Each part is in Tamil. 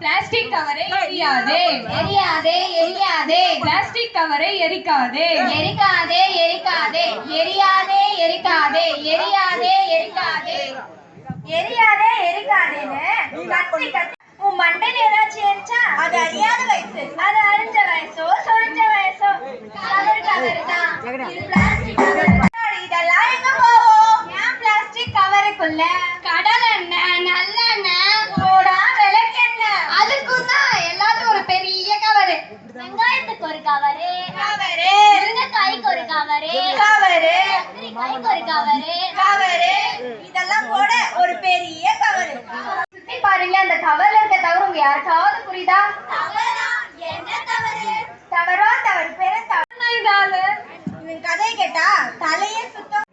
பிளாஸ்டிக் கவரை எரியாதே எரியாதே எரியாதே பிளாஸ்டிக் கவரை எரிக்காதே எரிக்காதே எரிக்காதே எரியாதே எரிக்காதே எரியாதே எரிக்காதே எரியாதே எரிக்காதேன்னு கத்தி கத்தி உன் மண்டையில ஏதாச்சும் எரிச்சா அது அறியாத வயசு, அது அறிஞ்ச வயசோ சொரிஞ்ச வயசோ கவர் கவர் தான். இது பிளாஸ்டிக் கவர். இதெல்லாம் எங்க போவோம்? ஏன் பிளாஸ்டிக் கவருக்குள்ள கடல் எண்ணெய் நல்லெண்ணெய் சோடா விளக்கெண்ணெய் அதுக்கும் தான் எல்லாத்துக்கும் ஒரு பெரிய கவரு. வெங்காயத்துக்கு ஒரு கவரு கவரு, முருங்கைக்காய்க்கு ஒரு கவரு கவரு, கத்திரிக்காய்க்கு ஒரு கவரு கவரு, இதெல்லாம் கூட ஒரு பெரிய கவரு. சுத்தி பாருங்க, அந்த கவர்ல இருக்க தவறு உங்க யாருக்காவது புரியுதா? என்ன தவறு? தவறா தவறு பேரு தவறு. இவன் கதையை கேட்டா தலையே சுத்தம்.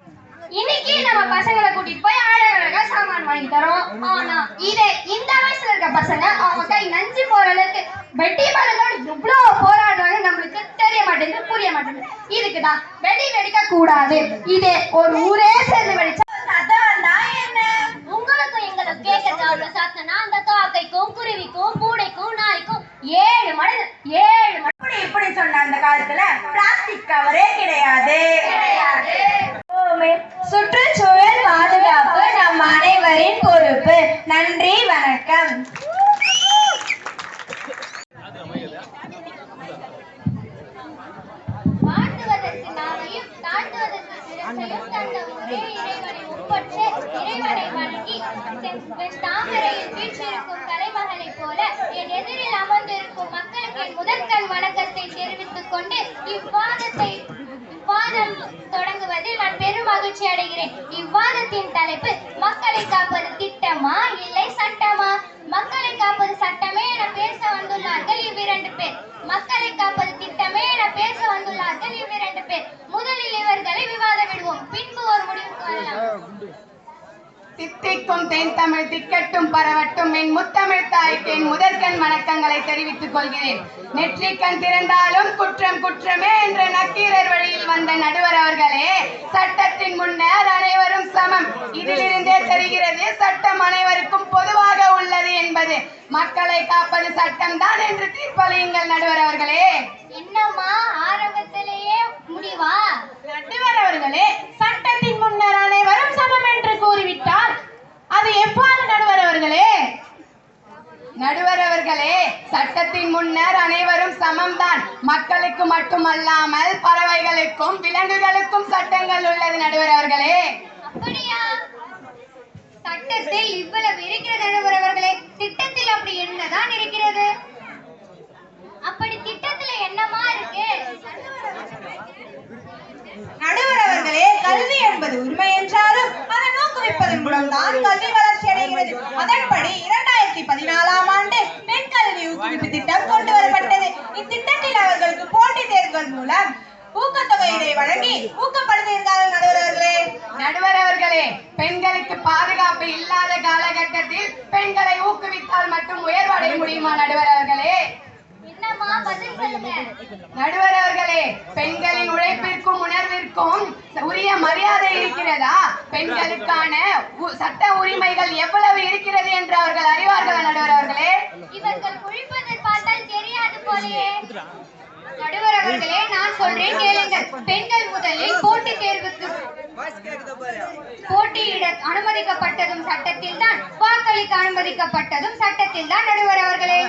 இன்னைக்கு நம்ம பசங்களை கூட்டிட்டு போய் அழகழகா சாமான் வாங்கி தரோம். ஆனா இதே இந்த வயசுல இருக்க பசங்க அவங்க கை நஞ்சு போற அளவுக்கு வெட்டி மரத்தோட எவ்வளவு போராடுறாங்க நம்மளுக்கு தெரிய மாட்டேங்குது, புரிய மாட்டேங்குது. இதுக்குதான் வெடி வெடிக்க கூடாது. இதே ஒரு ஊரே சேர்ந்து வெடிச்சா சத்தம் தான் என்ன? உங்களுக்கும் எங்களுக்கு கேட்கறது அவ்வளவு சத்தம்னா அந்த காக்கைக்கும் குருவிக்கும் பூனைக்கும் நாய்க்கும் 7 மடங்கு 7 மடங்கு. இப்படி சொன்ன அந்த காலத்துல பிளாஸ்டிக் கவரே கிடையாது கிடையாது. சுற்றுச்சூழல் பாதுகாப்பு நம் அனைவரின் பொறுப்பு. நன்றி, வணக்கம். வாழ்த்துவதற்கு நாளையும் தாழ்த்துவதற்கு சிறசையும் தந்த ஒரே இறைவனை ஒப்பற்ற இறைவனை வணங்கி தாமரையில் வீற்றிருக்கும் கலைமகளை போல என் எதிரில் அமர்ந்திருக்கும் மக்களுக்கு என் முதற்கண் வணக்கத்தை தெரிவித்துக் கொண்டு இவ்வாதம் தொடங்குவதில் நான் பெரும் மகிழ்ச்சி அடைகிறேன். இவ்வாதத்தின் தலைப்பு மக்களை காப்பது திட்டமா இல்லை சட்டமா? மக்களை காப்பது சட்டமே என பேச வந்துள்ளார்கள் இவ்விரண்டு பேர். மக்களை காப்பது திட்டமே என பேச வந்துள்ளார்கள் இவ்விரண்டு பேர். முதலில் இவர்களை விவாதம் விடுவோம், பின்பு ஒரு முடிவுக்கு வரலாம். தித்திக்கும் தேன் தமிழ் திக்கட்டும் பரவட்டும் என் முத்தமிழ் தாய்க்கு என் முதற்கண் வணக்கங்களை தெரிவித்துக் கொள்கிறேன். நெற்றிக்கண் திறந்தாலும் குற்றம் குற்றமே என்ற நக்கீரர் வழியில் வந்த நடுவர் அவர்களே, சட்டத்தின் முன்னர் அனைவரும் சமம். இதிலிருந்தே தெரிகிறது சட்டம் அனைவருக்கும் பொதுவாக உள்ளது என்பது. மக்களை காப்பது சட்டம் தான் என்று தீர்ப்பளியுங்கள் நடுவர் அவர்களே. என்னம்மா ஆரம்பத்திலேயே முடிவா? நடுவர் அவர்களே, சட்டத்தின் முன்னர் அனைவரும் சமம் என்று கூறிவிட்டால் அது எவ்வாறு நடுவர் அவர்களே? நடுவர் அவர்களே, சட்டத்தின் முன்னர் அனைவரும் சமம்தான். மக்களுக்கு மட்டுமல்லாமல் பறவைகளுக்கும் விலங்குகளுக்கும் சட்டங்கள் உள்ளது நடுவர் அவர்களே. அப்படியா? சட்டத்தில் இவ்வளவு இருக்கிறது நடுவர் அவர்களே. திட்டத்தில் அப்படி என்னதான் இருக்கிறது? அப்படி திட்டத்துல என்னமா இருக்கு? நடுவர் அவர்களே, கல்வி என்பது உரிமை என்றாலும் அதை ஊக்குவிப்பதன் மூலம் தான் கல்வி வளர்ச்சி அடைகிறது. அதன்படி 2014ஆம் ஆண்டு பெண் கல்வி ஊக்குவிப்பு திட்டம் கொண்டு வரப்பட்டது. இத்திட்டத்தில் அவர்களுக்கு போட்டித் தேர்வுகள் மூலம் ஊக்கத்தொகையினை வழங்கி ஊக்கப்படுத்தியிருக்கிறார்கள் நடுவர் அவர்களே. நடுவர் அவர்களே, பெண்களுக்கு பாதுகாப்பு இல்லாத காலகட்டத்தில் பெண்களை ஊக்குவித்தால் மட்டும் உயர்வடைய முடியுமா நடுவர் அவர்களே? என்னமா பதில் சொல்லுங்க. நடுவர் அவர்களே, பெண்களின் உழைப்பிற்கும் உணர்விற்கும் உரிய மரியாதை இருக்கிறதா? பெண்களுக்கான சட்ட உரிமைகள் எவ்வளவு இருக்கிறது என்று அவர்கள் அறிவார்களா நடுவர் அவர்களே? இவர்கள் குளிப்பதை பார்த்தால் தெரியாது போலயே. நடுவர் அவர்களே, நான் சொல்றேன் கேளுங்கள். பெண்கள் முதலில் போட்டித் தேர்வுக்கு போட்டியிட அனுமதிக்கப்பட்டதும் சட்டத்தில் தான், வாக்களிக்க அனுமதிக்கப்பட்டதும் சட்டத்தில் தான் நடுவர் அவர்களே.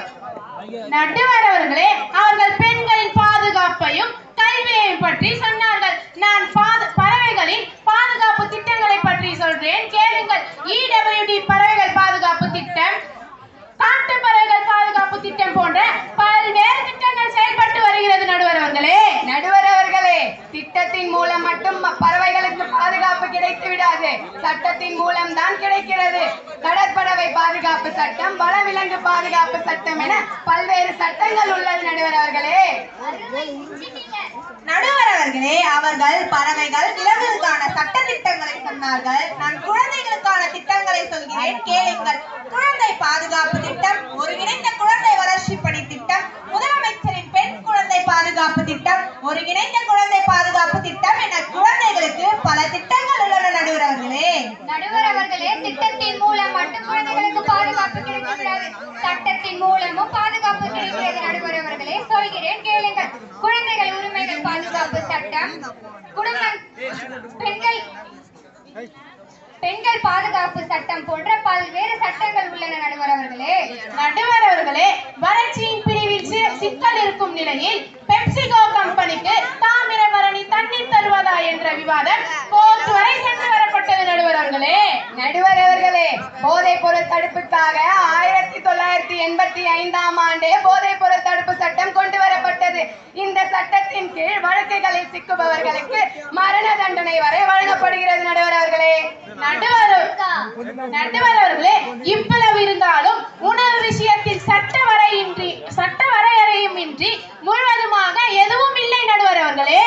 நடுவர் அவர்களே, அவர்கள் பெண்களின் பாதுகாப்பையும் கல்வியையும் பற்றி சொன்னார்கள். நான் பறவைகளின் பாதுகாப்பு திட்டங்களை பற்றி சொல்றேன் கேளுங்கள். EWD பறவைகள் பாதுகாப்பு திட்டம், காட்டு பறவைகள் பாதுகாப்பு திட்டம் போன்ற பல்வேறு திட்டங்கள் செயல்பட்டு வருகிறது நடுவர் அவர்களே. நடுவர் அவர்களே, திட்டத்தின் மூலம் மட்டும் பறவைகளுக்கு பாதுகாப்பு கிடைத்து விடாது, சட்டத்தின் மூலம் தான் கிடைக்கிறது. கடற்பறவை பாதுகாப்பு சட்டம், வனவிலங்கு பாதுகாப்பு சட்டம் என பல்வேறு சட்டங்கள் உள்ளது நடுவர் அவர்களே. நடுவர் அவர்களே, அவர்கள் பறவைகள் விலங்குகளுக்கான சட்ட திட்டங்களை சொன்னார்கள். நான் குழந்தைகளுக்கான திட்டங்களை சொல்கிறேன் கேளுங்கள். குழந்தை பாதுகாப்பு திட்டம், ஒருங்கிணைந்த குழந்தை வளர்ச்சி பணி திட்டம், முதலமைச்சரின் பெண் குழந்தை பாதுகாப்பு திட்டம், ஒருங்கிணைந்த குழந்தை பாதுகாப்பு திட்டம் என குழந்தைகளுக்கு பல திட்டங்கள் உள்ளன நடுவர் அவர்களே. நடுவர் அவர்களே, திட்டத்தின் மூலம் மட்டும் குழந்தைகளுக்கு பாதுகாப்பு கிடைக்கிறது. சட்டத்தின் இதன் மூலமும் பாதுகாப்பு கிடைக்கிறது நடுவர் அவர்களே. சொல்கிறேன் கேளுங்கள். குழந்தைகள் உரிமைகள் பாதுகாப்பு சட்டம், பெண்கள் பாதுகாப்பு சட்டம் போன்ற பல்வேறு சட்டங்கள் உள்ளன நடுவர் அவர்களே. நடுவர் அவர்களே, வறட்சியின் பிரிவில் சிக்கல் இருக்கும் நிலையில் பெப்சிகோ கம்பெனிக்கு தாமிரபரணி தண்ணீர் தருவதா என்ற விவாதம் கோர்ட் வரை சென்று வரப்பட்டது நடுவர் அவர்களே. நடுவர் அவர்களே, போதைப் பொருள் தடுப்புக்காக 1985ஆம் ஆண்டே போதைப் பொருள் தடுப்பு சட்டம் கொண்டு வரப்பட்டது. இந்த சட்டத்தின் கீழ் வழக்குகளில் சிக்குபவர்களுக்கு மரண தண்டனை வரை வழங்கப்படுகிறது நடுவர் அவர்களே. நடுவர் அவர்களே, இவ்வளவு இருந்தாலும் உணவு விஷயத்தில் சட்ட வரையறையும் இன்றி முழுவதுமாக எதுவும் இல்லை நடுவர் அவர்களே.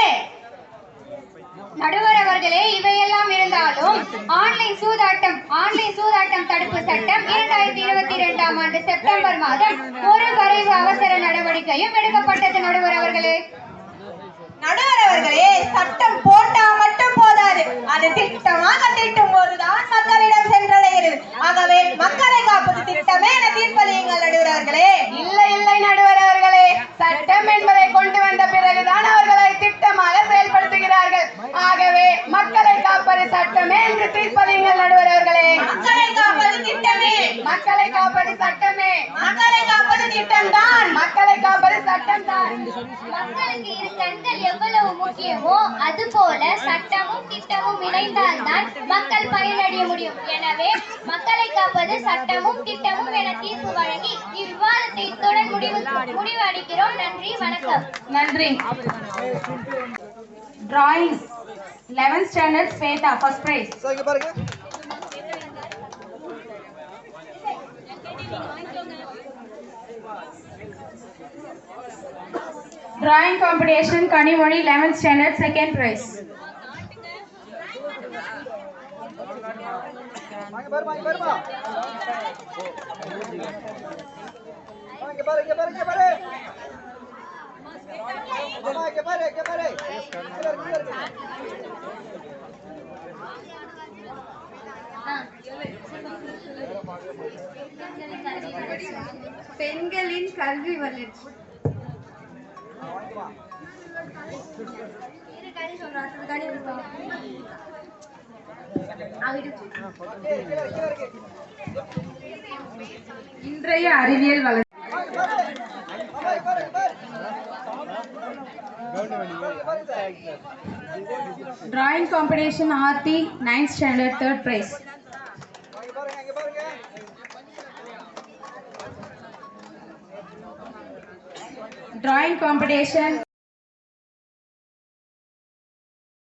நடுவர் அவர்களே, இவையெல்லாம் இருந்தாலும் ஆன்லைன் சூதாட்டம் தடுப்பு சட்டம் 2022ஆம் ஆண்டு செப்டம்பர் மாதம் ஒரு வரைவு அவசர நடவடிக்கையும் எடுக்கப்பட்டது நடுவர் அவர்களே. நடுவர் அவர்களே, சட்டம் போட்டா மட்டும் போதாது, அது திட்டமாக தீட்டும் போதுதான் மக்களிடம் சென்றடைகிறது. ஆகவே மக்களை காப்பது திட்டமே என தீர்ப்பளியுங்கள் நடுவர் அவர்களே. இல்லை நடுவர் அவர்களே, சட்டம் என்பதை கொண்டு வந்த பிறகுதான் அவர்களை திட்டமாக செயல்படுத்துகிறார்கள். ஆகவே மக்களை காப்பது சட்டமே என்று தீர்ப்பளியுங்கள் நடுவர் அவர்களே. மக்களை காப்பது திட்டமே, மக்களை காப்பது சட்டமே, மக்களை காப்பது திட்டம்தான், மக்களை காப்பது சட்டம்தான். மக்களுக்கு இரு கண்கள் எவ்வளவு முக்கியமோ அதுபோல சட்டமும் திட்டமும் இணைந்தால்தான் மக்கள் பயனடைய முடியும். எனவே மக்களை காப்பது சட்டமும் திட்டமும் என தீர்ப்பு வழங்கி இவ்விவாதத்தை இத்துடன் முடிவு அளிக்கிறோம். நன்றி, வணக்கம். நன்றி. Drawing 11th standard Sweta, first prize. Drawing competition Kanimoni 11th standard second prize. பெண்களின் கல்வி வளர்ச்சி. இன்றைய அறிவியல் வளர்ச்சி. Drawing competition Aarti 9th standard third prize. Drawing competition